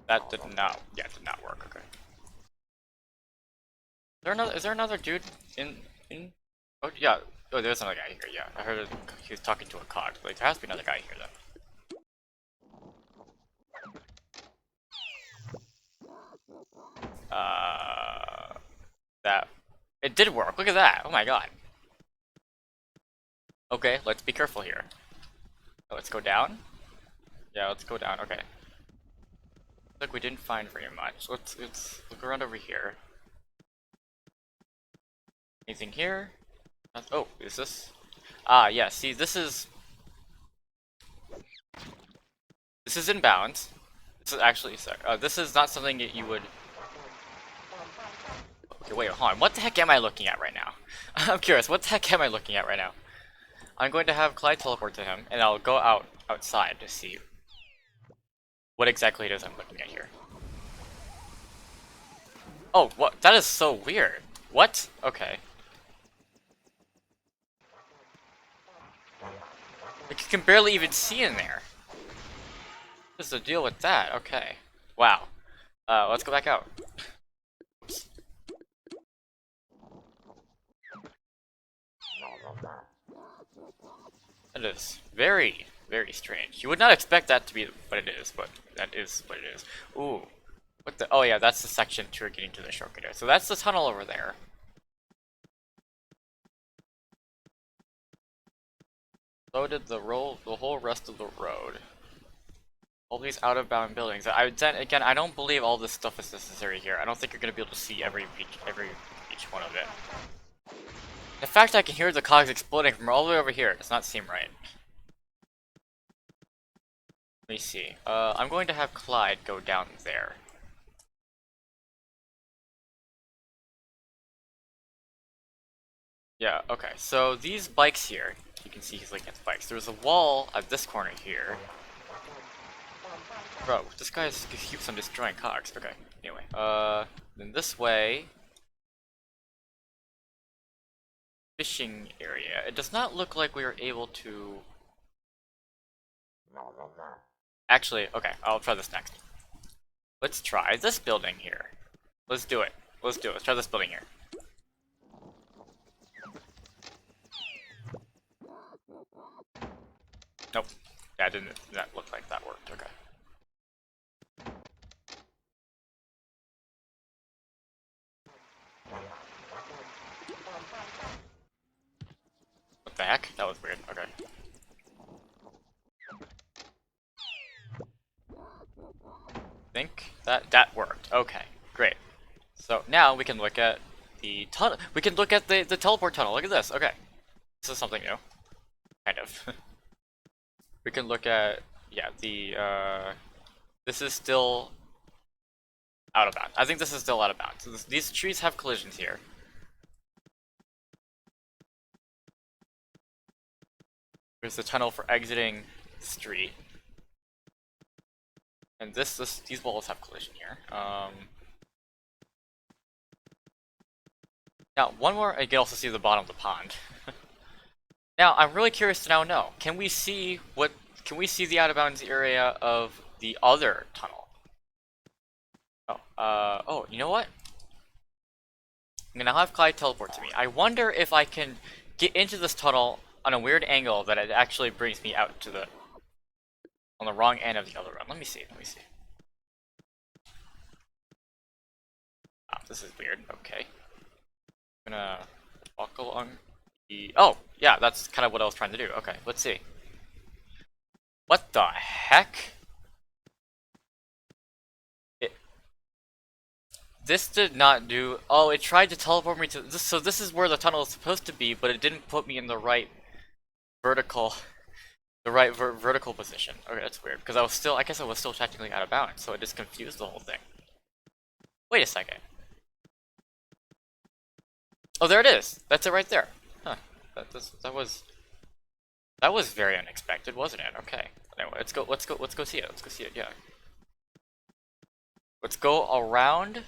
[SPEAKER 1] That did not work. Okay. Is there another dude in? Oh yeah. Oh, there's another guy here. Yeah, I heard he was talking to a cog. Like, there has to be another guy here then. That it did work. Look at that. Oh my god. Okay, let's be careful here. Let's go down. Yeah, let's go down. Okay. Look, we didn't find very much. Let's look around over here. Anything here? Oh, is this? Ah, yeah. See, this is inbound. This is actually sorry. This is not something that you would. Okay, wait, hold on. What the heck am I looking at right now? I'm curious. What the heck am I looking at right now? I'm going to have Clyde teleport to him, and I'll go outside to see what exactly it is I'm looking at here. Oh, what? That is so weird. What? Okay. Like, you can barely even see in there. What's the deal with that? Okay. Wow. Let's go back out. Oops. That is very, very strange. You would not expect that to be what it is, but that is what it is. Ooh. What the? Oh yeah, that's the section 2 getting to the shortcut. So that's the tunnel over there. So did the whole rest of the road. All these out-of-bound buildings. Again, I don't believe all this stuff is necessary here. I don't think you're gonna be able to see each one of it. In fact, I can hear the cogs exploding from all the way over here. It does not seem right. Let me see. I'm going to have Clyde go down there. Yeah, okay. So these bikes here, you can see he's looking at the bikes. There's a wall at this corner here. Bro, this guy keeps on destroying cogs. Okay, anyway. Then this way... Fishing area. It does not look like we were able to... Actually, okay, I'll try this next. Let's try this building here. Let's do it. Let's do it. Let's try this building here. Nope. That didn't look like that worked. Okay. What the heck? That was weird. Okay. Think that worked. Okay, great. So now we can look at the tunnel. We can look at the teleport tunnel. Look at this. Okay, this is something new, kind of. We can look at the this is still out of bounds. I think this is still out of bounds. So these trees have collisions here. There's the tunnel for exiting the street. And these walls have collision here. Now, one more, I can also see the bottom of the pond. Now, I'm really curious to now know, can we see the out of bounds area of the other tunnel? Oh, you know what? I'm gonna have Clyde teleport to me. I wonder if I can get into this tunnel on a weird angle that it actually brings me out to on the wrong end of the other run. Let me see. Ah, this is weird. Okay. I'm gonna walk along the... Oh, yeah, that's kind of what I was trying to do. Okay, let's see. What the heck? This did not do... Oh, it tried to teleport me to... So this is where the tunnel is supposed to be, but it didn't put me in the right vertical... vertical position. Okay, that's weird, because I guess I was still technically out of bounds, so it just confused the whole thing. Wait a second. Oh, there it is! That's it right there. Huh. That was very unexpected, wasn't it? Okay. Anyway, let's go see it. Let's go see it, yeah. Let's go around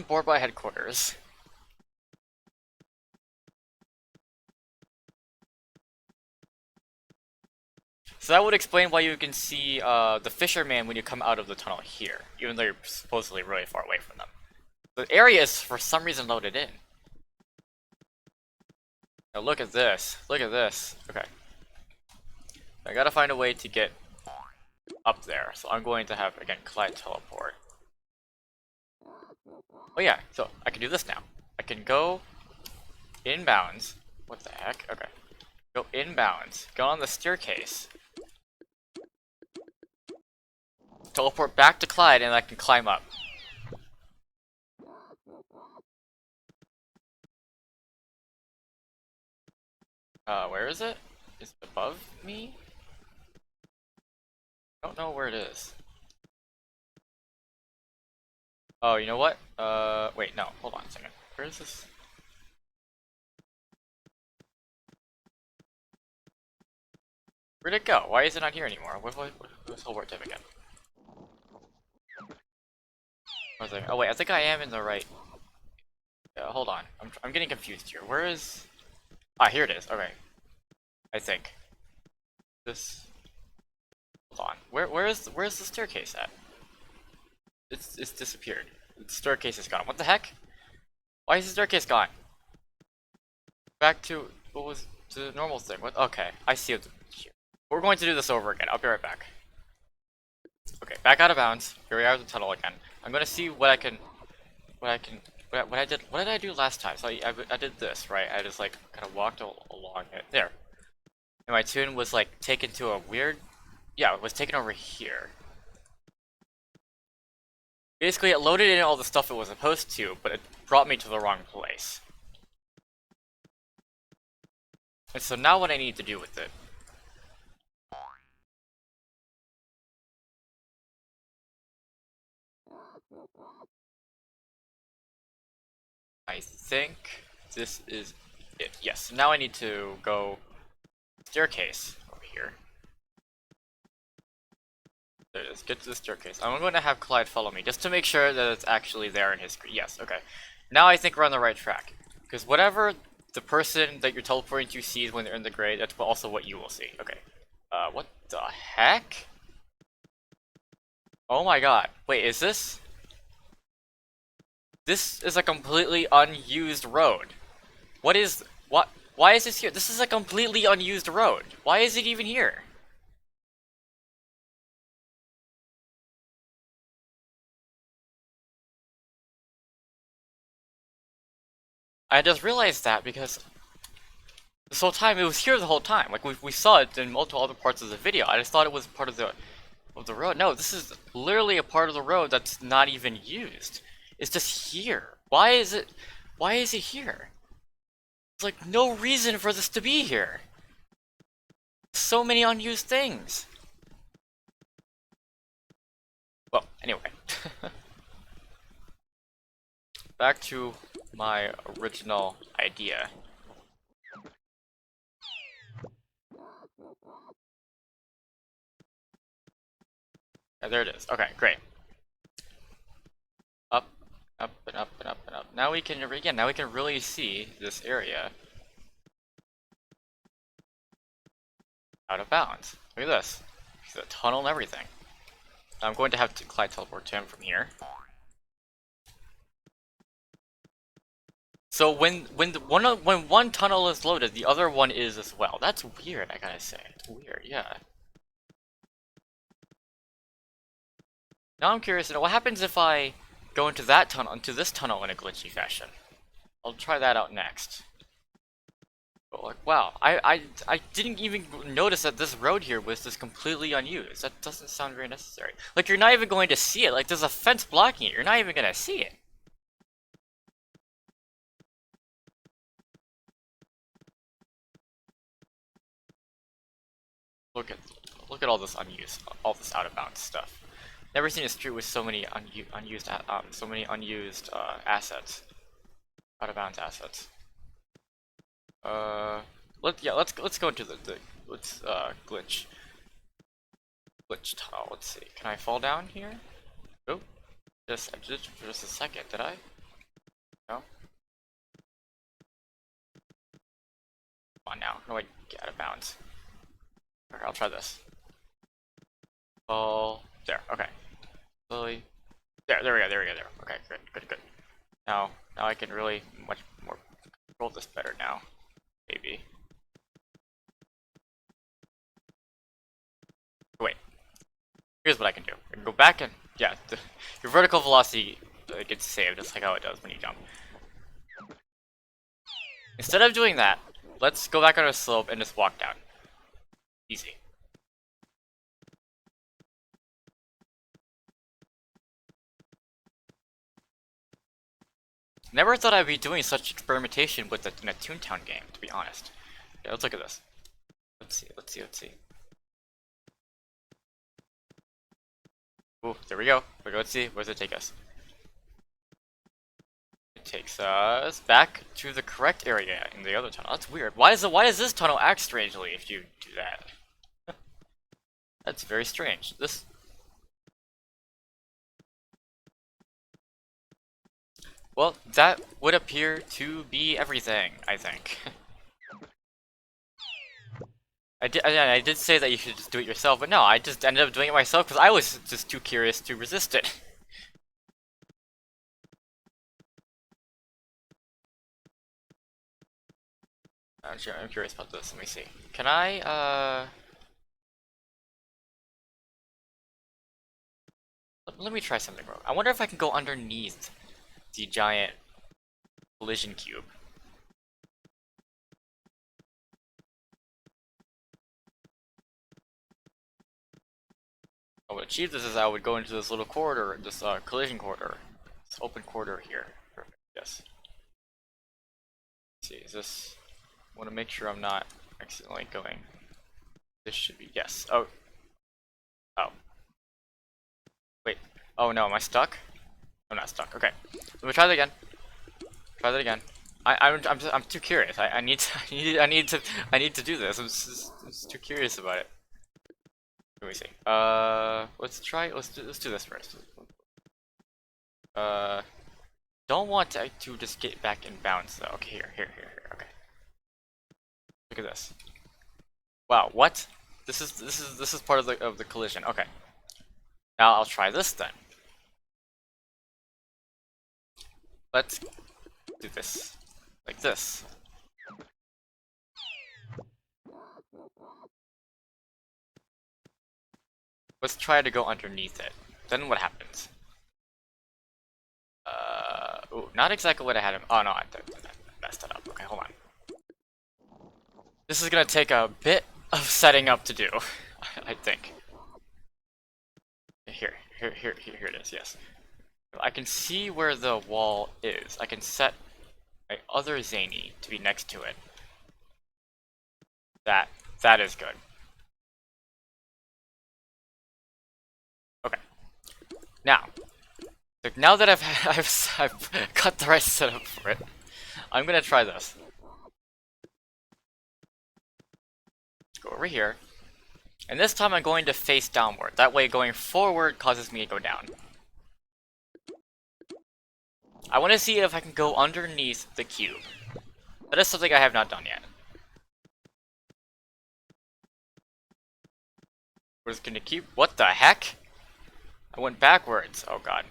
[SPEAKER 1] Board by headquarters. So that would explain why you can see the fisherman when you come out of the tunnel here, even though you're supposedly really far away from them. The area is for some reason loaded in. Now look at this. Look at this. Okay. I gotta find a way to get up there. So I'm going to have, again, Clyde teleport. Oh yeah, so I can do this now. I can go inbounds. What the heck? Okay. Go inbounds. Go on the staircase. Teleport back to Clyde and I can climb up. Where is it? Is it above me? I don't know where it is. Oh, you know what? Wait, no, hold on a second. Where is this? Where'd it go? Why is it not here anymore? What's the whole word type again? Oh wait, I think I am in the right... hold on. I'm getting confused here. Where is... Ah, here it is. Okay. I think. This... Hold on. Where's the staircase at? It's disappeared. The staircase is gone. What the heck? Why is the staircase gone? Back to what was the normal thing. What? Okay, I see it here. We're going to do this over again. I'll be right back. Okay, back out of bounds. Here we are in the tunnel again. I'm gonna see what did I do last time? So I did this, right? I just like kind of walked along it. There. And my tune was like taken to a weird... Yeah, it was taken over here. Basically, it loaded in all the stuff it was supposed to, but it brought me to the wrong place. And so now what I need to do with it... I think this is it. Yes, so now I need to go staircase over here. There it is. Get to the staircase. I'm going to have Clyde follow me just to make sure that it's actually there in his screen. Yes, okay. Now I think we're on the right track. Because whatever the person that you're teleporting to sees when they're in the grade, that's also what you will see. Okay. What the heck? Oh my god. Wait, is this? This is a completely unused road. What is... What? Why is this here? This is a completely unused road. Why is it even here? I just realized that because this whole time, it was here the whole time. Like, we saw it in multiple other parts of the video. I just thought it was part of the road. No, this is literally a part of the road that's not even used. It's just here. Why is it here? There's like no reason for this to be here. So many unused things. Well, anyway. Back to my original idea. Yeah, there it is. Okay, great. Up, up, and up, and up, and up. Now we can, again, now we can really see this area out of bounds. Look at this. The tunnel and everything. I'm going to have to Clyde teleport to him from here. So when one tunnel is loaded, the other one is as well. That's weird, I gotta say. It's weird, yeah. Now I'm curious to know what happens if I go into that tunnel, into this tunnel in a glitchy fashion. I'll try that out next. But like, wow, I didn't even notice that this road here was just completely unused. That doesn't sound very necessary. Like, you're not even going to see it. Like, there's a fence blocking it. You're not even gonna see it. Look at all this unused, all this out of bounds stuff. Never seen a street with so many unused assets, out of bounds assets. Let's go into the glitch tunnel. Let's see. Can I fall down here? Oh, just for just a second. Did I? No. Come on now. How do I get out of bounds? Okay, I'll try this. Oh, there. Okay. Slowly. There we go. There. Okay, good. Now I can really much more control this better now. Maybe. Wait. Here's what I can do. I can go back and yeah, your vertical velocity gets saved just like how it does when you jump. Instead of doing that, let's go back on a slope and just walk down. Easy. Never thought I'd be doing such experimentation with in a Toontown game, to be honest. Okay, let's look at this. Let's see. Ooh, there we go. Let's see, where does it take us? It takes us back to the correct area in the other tunnel. That's weird. Why does this tunnel act strangely if you do that? That's very strange. Well, that would appear to be everything, I think. I did say that you should just do it yourself, but no, I just ended up doing it myself because I was just too curious to resist it. I'm curious about this. Let me see. Can I, let me try something real. I wonder if I can go underneath the giant collision cube. I would achieve this is I would go into this little corridor, this collision corridor, this open corridor here. Perfect. Yes. Let's see, is this? I want to make sure I'm not accidentally going. This should be yes. Oh. Wait. Oh no, am I stuck? I'm not stuck. Okay. Let me try that again. Try that again. I'm too curious. I need to do this. I'm just too curious about it. Let me see. Let's do this first. Don't want to just get back in bounds though. Okay, here. Okay. Look at this. Wow, what? This is part of the collision. Okay. Now I'll try this then. Let's do this. Like this. Let's try to go underneath it. Then what happens? Ooh, not exactly what I had him. Oh no, I messed it up. Okay, hold on. This is gonna take a bit of setting up to do, I think. Here it is, yes. I can see where the wall is. I can set my other zany to be next to it. That is good. Okay. Now that I've got the right setup for it, I'm gonna try this. Go over here. And this time I'm going to face downward. That way going forward causes me to go down. I want to see if I can go underneath the cube. That is something I have not done yet. We're just gonna keep. What the heck? I went backwards. Oh god.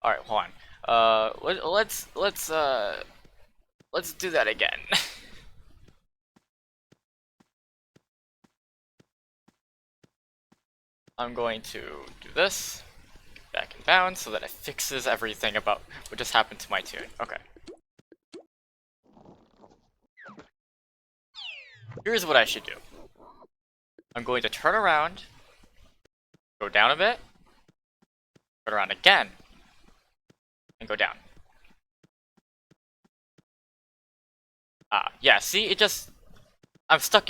[SPEAKER 1] Alright, hold on. Let's do that again. I'm going to do this, get back in bounds, so that it fixes everything about what just happened to my tune. Okay. Here's what I should do. I'm going to turn around, go down a bit, turn around again, and go down. Yeah, see, it just... I'm stuck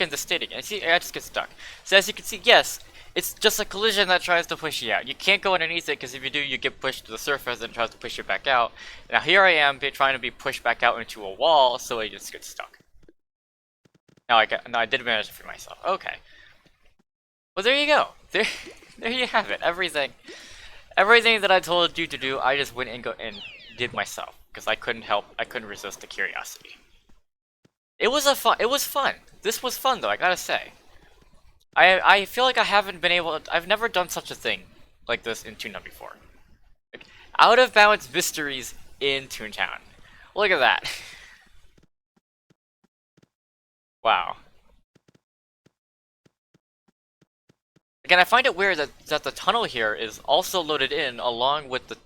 [SPEAKER 1] in the state again. See, I just get stuck. So as you can see, yes, it's just a collision that tries to push you out. You can't go underneath it, because if you do, you get pushed to the surface and it tries to push you back out. Now here I am, trying to be pushed back out into a wall, so I just get stuck. Now I did manage to free myself. Okay. Well, there you go. There you have it. Everything that I told you to do, I just went and did myself, because I couldn't resist the curiosity. It was fun. This was fun though, I gotta say. I feel like I've never done such a thing like this in Toontown before. Like, out of bounds mysteries in Toontown. Look at that. Wow. Again, I find it weird that the tunnel here is also loaded in along with the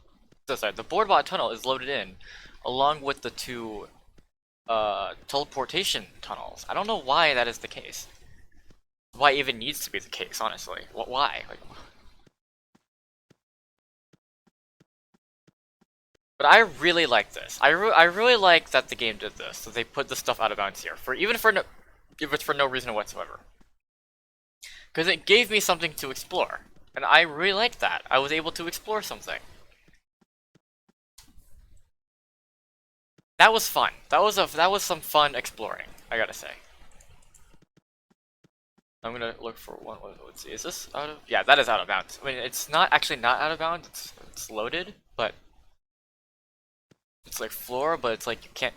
[SPEAKER 1] boardbot tunnel is loaded in along with the two teleportation tunnels. I don't know why that is the case. Why it even needs to be the case, honestly. Why? Like, but I really like this. I really like that the game did this. So they put the stuff out of bounds here if it's for no reason whatsoever. Because it gave me something to explore, and I really liked that. I was able to explore something. That was fun. That was some fun exploring, I gotta say. I'm gonna look for one. Let's see. Is this out of? Yeah, that is out of bounds. I mean, it's not out of bounds. It's loaded, but it's like floor, but it's like you can't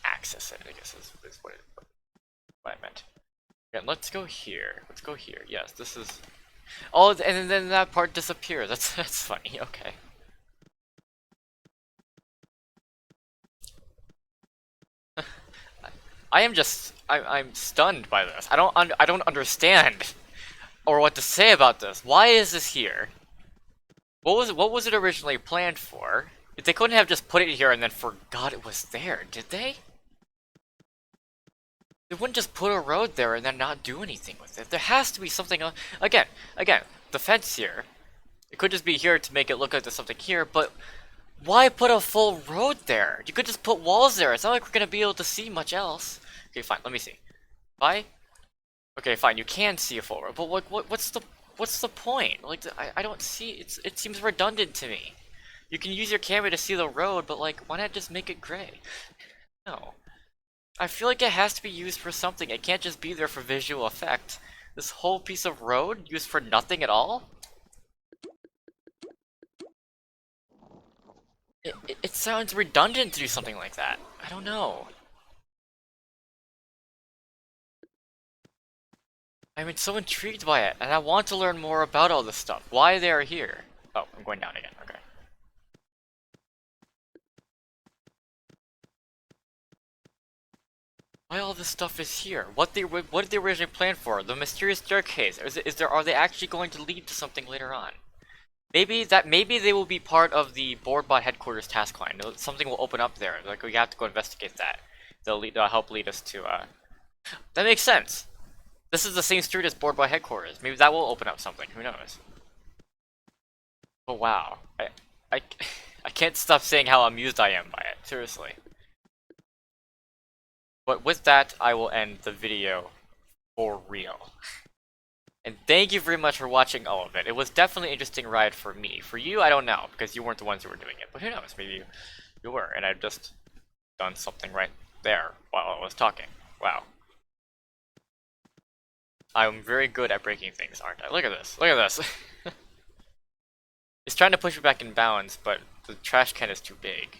[SPEAKER 1] access it. I guess is what I meant. Yeah, let's go here. Let's go here. Yes, this is. Oh, and then that part disappears. That's funny. Okay. I'm stunned by this. I don't understand or what to say about this. Why is this here? What was it originally planned for? They couldn't have just put it here and then forgot it was there, did they? They wouldn't just put a road there and then not do anything with it. There has to be something else. Again, the fence here. It could just be here to make it look like there's something here, but why put a full road there? You could just put walls there. It's not like we're gonna be able to see much else. Okay, fine. Let me see. Why? Okay, fine. You can see a full road, but what's the point? Like, I don't see. It seems redundant to me. You can use your camera to see the road, but like, why not just make it gray? No. I feel like it has to be used for something. It can't just be there for visual effect. This whole piece of road used for nothing at all? It sounds redundant to do something like that. I don't know. I'm so intrigued by it, and I want to learn more about all this stuff. Why they are here. Oh, I'm going down again. Okay. Why all this stuff is here? What did they originally plan for? The mysterious staircase. Are they actually going to lead to something later on? Maybe they will be part of the BoardBot headquarters task line. Something will open up there. Like we have to go investigate that. They'll help lead us to that makes sense. This is the same street as BoardBot headquarters. Maybe that will open up something. Who knows? Oh wow. I, I can't stop saying how amused I am by it. Seriously. But with that, I will end the video for real. And thank you very much for watching all of it. It was definitely an interesting ride for me. For you, I don't know, because you weren't the ones who were doing it. But who knows, maybe you were, and I've just done something right there while I was talking. Wow. I'm very good at breaking things, aren't I? Look at this. Look at this. It's trying to push me back in bounds, but the trash can is too big.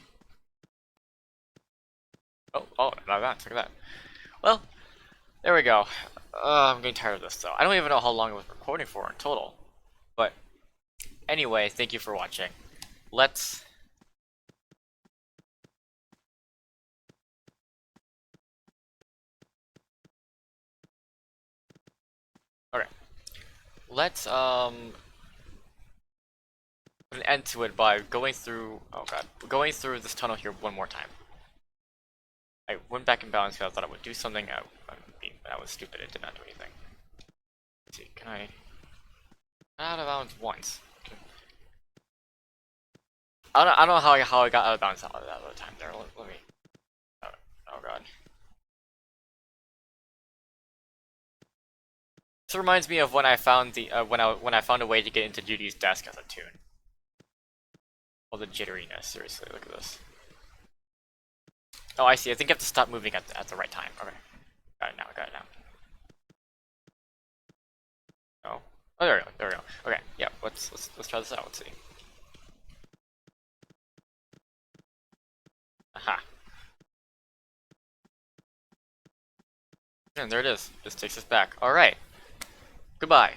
[SPEAKER 1] Oh, not that. Look at that. Well, there we go. I'm getting tired of this, though. I don't even know how long I was recording for in total. But anyway, thank you for watching. Let's... Okay. Let's, put an end to it by going through... Oh god. Going through this tunnel here one more time. I went back in balance because I thought I would do something. That was stupid. It did not do anything. Let's see, can I... Out of bounds once. Okay. I don't know how I got out of bounds that other time there. Let me... Oh god. This reminds me of when I found the when I found a way to get into Judy's desk as a tune. All the jitteriness. Seriously, look at this. Oh, I see. I think you have to stop moving at the right time. Okay, got it now. Got it now. Oh, oh, there we go. There we go. Okay, yeah. Let's try this out. Let's see. Aha. And there it is. Just takes us back. All right. Goodbye.